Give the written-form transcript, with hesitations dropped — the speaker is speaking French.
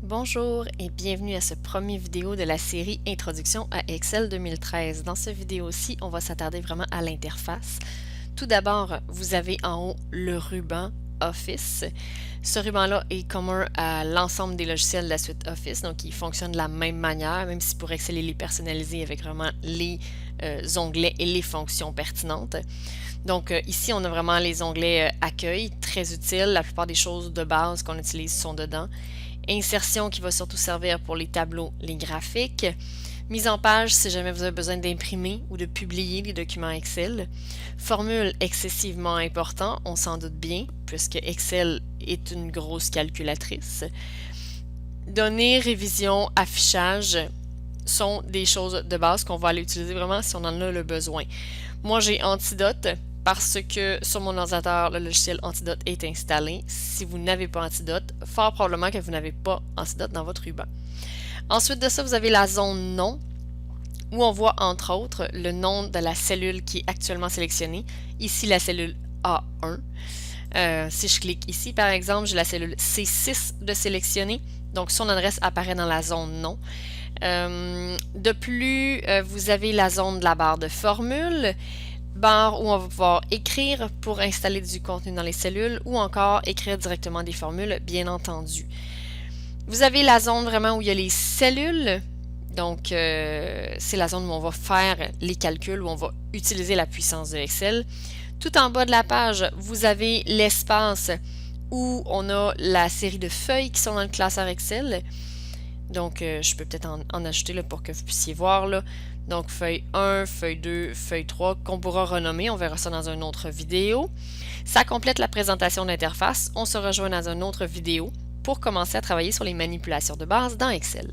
Bonjour et bienvenue à ce premier vidéo de la série Introduction à Excel 2013. Dans cette vidéo-ci, on va s'attarder vraiment à l'interface. Tout d'abord, vous avez en haut le ruban Office. Ce ruban-là est commun à l'ensemble des logiciels de la suite Office, donc il fonctionne de la même manière, même si pour Excel, il est personnalisé avec vraiment les onglets et les fonctions pertinentes. Donc ici, on a vraiment les onglets Accueil, très utiles. La plupart des choses de base qu'on utilise sont dedans. Insertion qui va surtout servir pour les tableaux, les graphiques. Mise en page si jamais vous avez besoin d'imprimer ou de publier les documents Excel. Formule excessivement important, on s'en doute bien, puisque Excel est une grosse calculatrice. Données, révision, affichage sont des choses de base qu'on va aller utiliser vraiment si on en a le besoin. Moi, j'ai Antidote parce que sur mon ordinateur, le logiciel Antidote est installé. Si vous n'avez pas Antidote, fort probablement que vous n'avez pas Antidote dans votre ruban. Ensuite de ça, vous avez la zone nom, où on voit entre autres le nom de la cellule qui est actuellement sélectionnée. Ici, la cellule A1. Si je clique ici, par exemple, j'ai la cellule C6 de sélectionner. Donc, son adresse apparaît dans la zone nom. De plus, vous avez la zone de la barre de formule, barre où on va pouvoir écrire pour installer du contenu dans les cellules ou encore écrire directement des formules, bien entendu. Vous avez la zone vraiment où il y a les cellules, donc c'est la zone où on va faire les calculs, où on va utiliser la puissance de Excel. Tout en bas de la page, vous avez l'espace où on a la série de feuilles qui sont dans le classeur Excel. Donc, je peux peut-être en ajouter là, pour que vous puissiez voir. Là. Donc, feuille 1, feuille 2, feuille 3, qu'on pourra renommer. On verra ça dans une autre vidéo. Ça complète la présentation d'interface. On se rejoint dans une autre vidéo pour commencer à travailler sur les manipulations de base dans Excel.